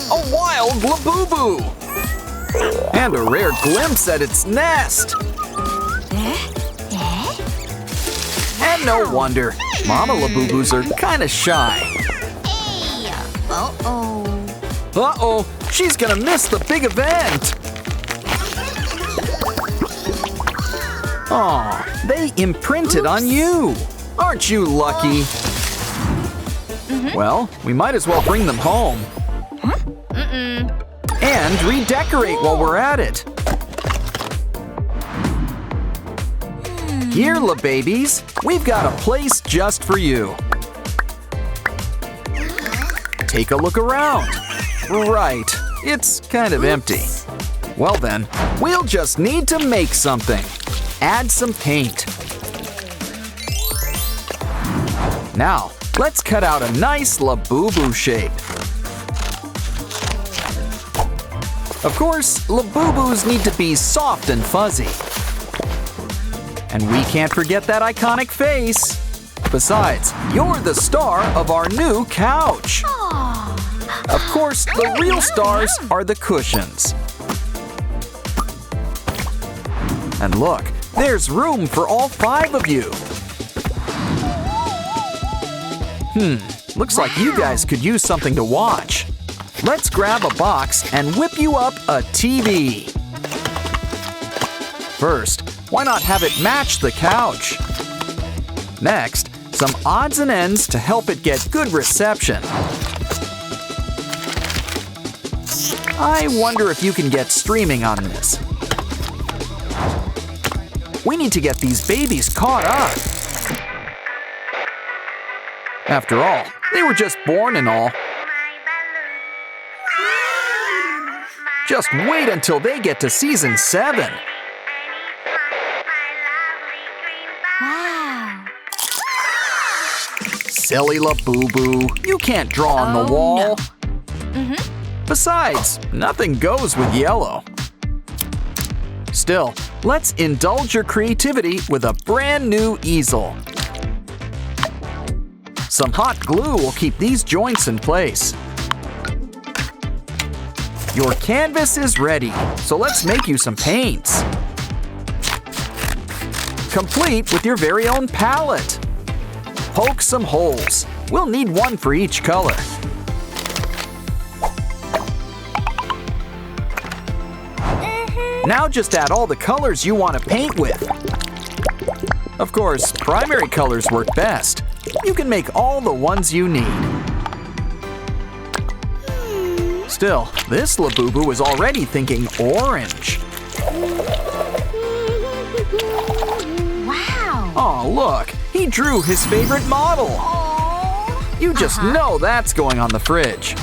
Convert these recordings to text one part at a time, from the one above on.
A wild Labubu! And a rare glimpse at its nest! And no wonder, Mama Labubus are kinda shy. Uh-oh, she's gonna miss the big event! Aw, they imprinted on you! Aren't you lucky? Well, we might as well bring them home. And redecorate while we're at it. Here, Labubies, we've got a place just for you. Take a look around. Right, it's kind of empty. Well then, we'll just need to make something. Add some paint. Now, let's cut out a nice Labubu shape. Of course, Labubus need to be soft and fuzzy. And we can't forget that iconic face. Besides, you're the star of our new couch. Of course, the real stars are the cushions. And look, there's room for all 5 of you. Looks like you guys could use something to watch. Let's grab a box and whip you up a TV. First, why not have it match the couch? Next, some odds and ends to help it get good reception. I wonder if you can get streaming on this. We need to get these babies caught up. After all, they were just born and all. Just wait until they get to season 7. Wow. Silly Labubu, you can't draw on the wall. No. Besides, nothing goes with yellow. Still, let's indulge your creativity with a brand new easel. Some hot glue will keep these joints in place. Your canvas is ready, so let's make you some paints. Complete with your very own palette. Poke some holes. We'll need one for each color. Now just add all the colors you want to paint with. Of course, primary colors work best. You can make all the ones you need. Still, this Labubu is already thinking orange. Wow! Oh, look, he drew his favorite model. You just know that's going on the fridge.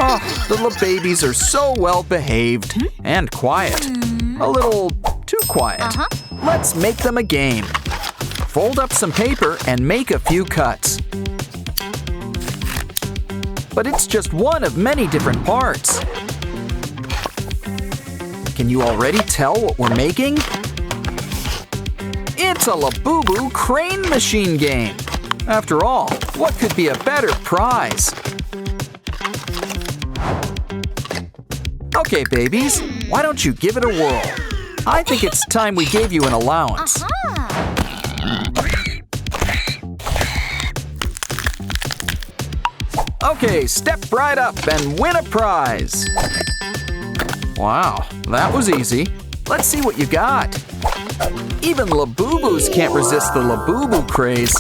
Oh, the Labubies are so well behaved and quiet. A little too quiet. Let's make them a game. Fold up some paper and make a few cuts. But it's just one of many different parts. Can you already tell what we're making? It's a Labubu crane machine game. After all, what could be a better prize? Okay, babies, why don't you give it a whirl? I think it's time we gave you an allowance. Okay, step right up and win a prize. Wow, that was easy. Let's see what you got. Even Labubus can't resist the Labubu craze.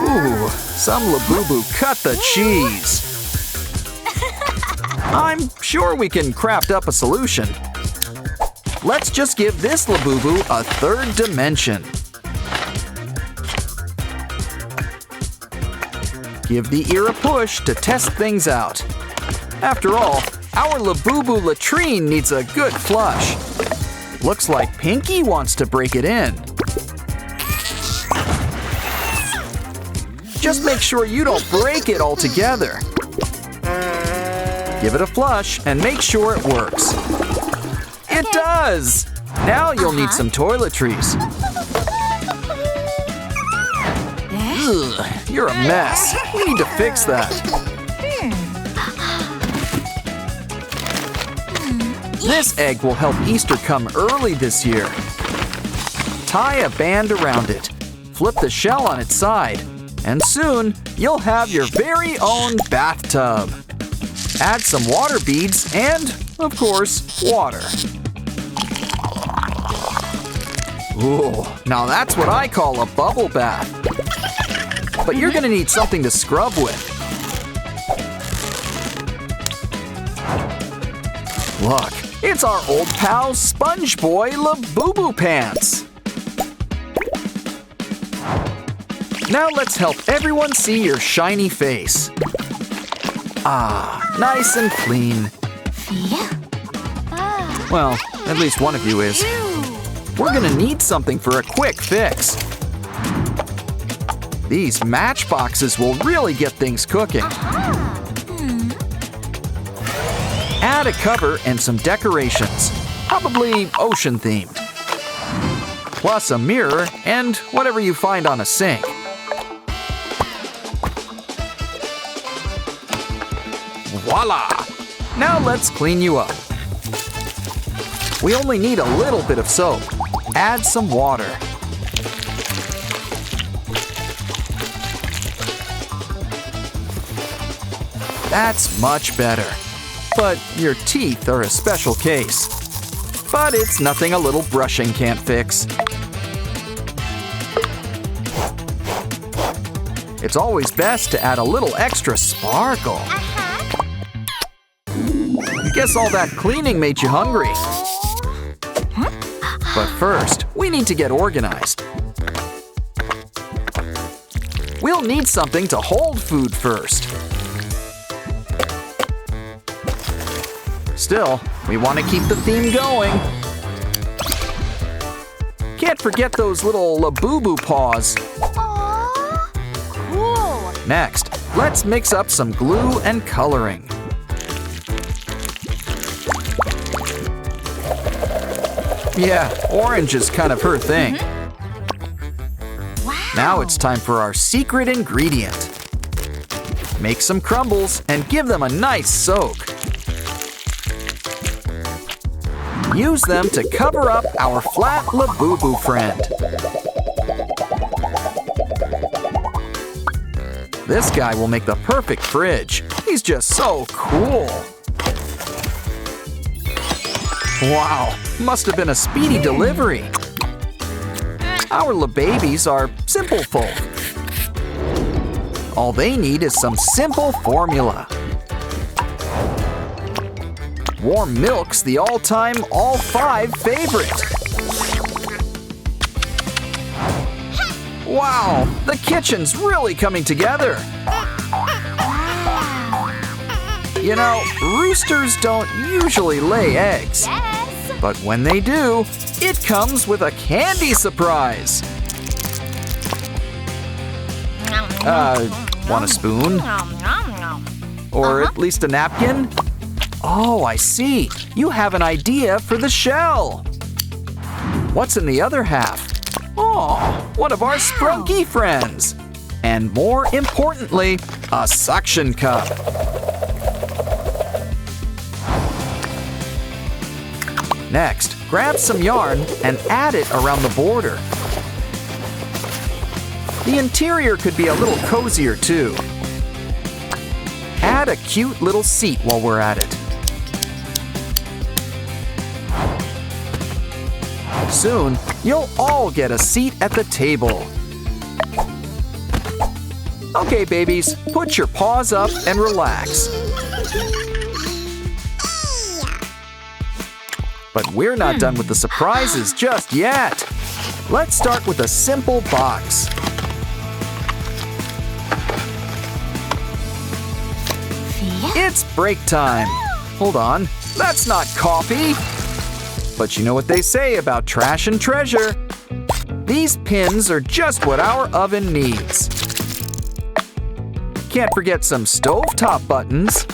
Ooh, some Labubu cut the cheese. I'm sure we can craft up a solution. Let's just give this Labubu a third dimension. Give the ear a push to test things out. After all, our Labubu latrine needs a good flush. Looks like Pinky wants to break it in. Just make sure you don't break it altogether. Give it a flush and make sure it works. It does! Now you'll need some toiletries. Ugh, you're a mess. We need to fix that. This egg will help Easter come early this year. Tie a band around it. Flip the shell on its side. And soon, you'll have your very own bathtub. Add some water beads and, of course, water. Ooh, now that's what I call a bubble bath. But you're gonna need something to scrub with. Look, it's our old pal Sponge Boy Labubu Pants. Now let's help everyone see your shiny face. Ah, nice and clean. Well, at least one of you is. We're gonna need something for a quick fix. These matchboxes will really get things cooking. Add a cover and some decorations, probably ocean themed. Plus a mirror and whatever you find on a sink. Voila! Now let's clean you up. We only need a little bit of soap. Add some water. That's much better. But your teeth are a special case. But it's nothing a little brushing can't fix. It's always best to add a little extra sparkle. Guess all that cleaning made you hungry. But first, we need to get organized. We'll need something to hold food first. Still, we want to keep the theme going. Can't forget those little Labubu paws. Cool. Next, let's mix up some glue and coloring. Yeah, orange is kind of her thing. Wow. Now it's time for our secret ingredient. Make some crumbles and give them a nice soak. Use them to cover up our flat Labubu friend. This guy will make the perfect fridge. He's just so cool. Wow, must have been a speedy delivery. Our Labubies are simple folk. All they need is some simple formula. Warm milk's the all-time, all-5 favorite. Wow, the kitchen's really coming together. You know, roosters don't usually lay eggs. Yes. But when they do, it comes with a candy surprise. Want a spoon? Or at least a napkin? Oh, I see. You have an idea for the shell. What's in the other half? Oh, one of our sprunky friends. And more importantly, a suction cup. Next, grab some yarn and add it around the border. The interior could be a little cozier too. Add a cute little seat while we're at it. Soon, you'll all get a seat at the table. Okay, babies, put your paws up and relax. But we're not done with the surprises just yet. Let's start with a simple box. It's break time. Hold on, that's not coffee. But you know what they say about trash and treasure. These pins are just what our oven needs. Can't forget some stovetop buttons.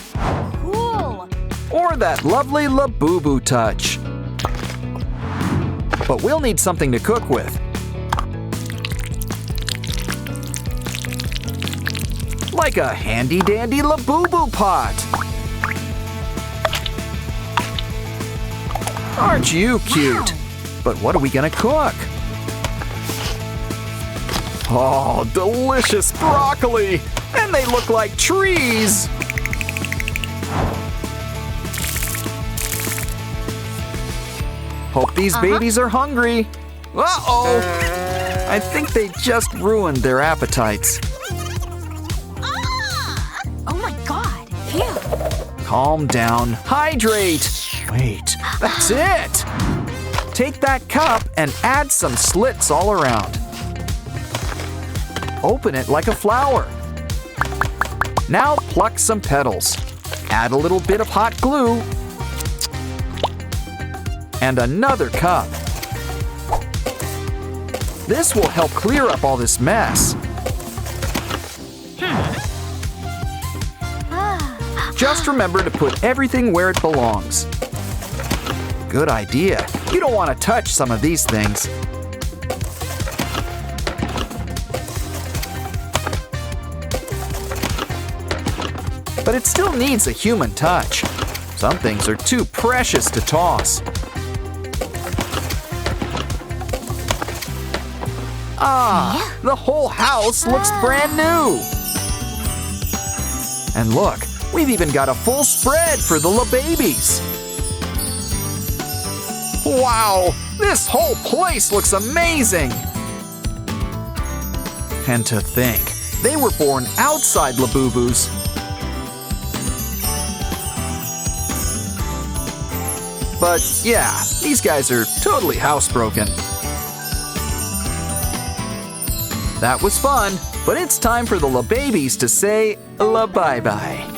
Cool. Or that lovely Labubu touch. But we'll need something to cook with. Like a handy-dandy Labubu pot. Aren't you cute? But what are we gonna cook? Oh, delicious broccoli! And they look like trees! Hope these babies are hungry. Uh-oh! I think they just ruined their appetites. Oh my god. Phew. Calm down. Hydrate! Wait, that's it! Take that cup and add some slits all around. Open it like a flower. Now pluck some petals. Add a little bit of hot glue. And another cup. This will help clear up all this mess. Just remember to put everything where it belongs. Good idea. You don't want to touch some of these things. But it still needs a human touch. Some things are too precious to toss. Ah, the whole house looks brand new. And look, we've even got a full spread for the Labubies. Wow, this whole place looks amazing. And to think, they were born outside Labubus. But yeah, these guys are totally housebroken. That was fun, but it's time for the Labubies to say la-bye-bye.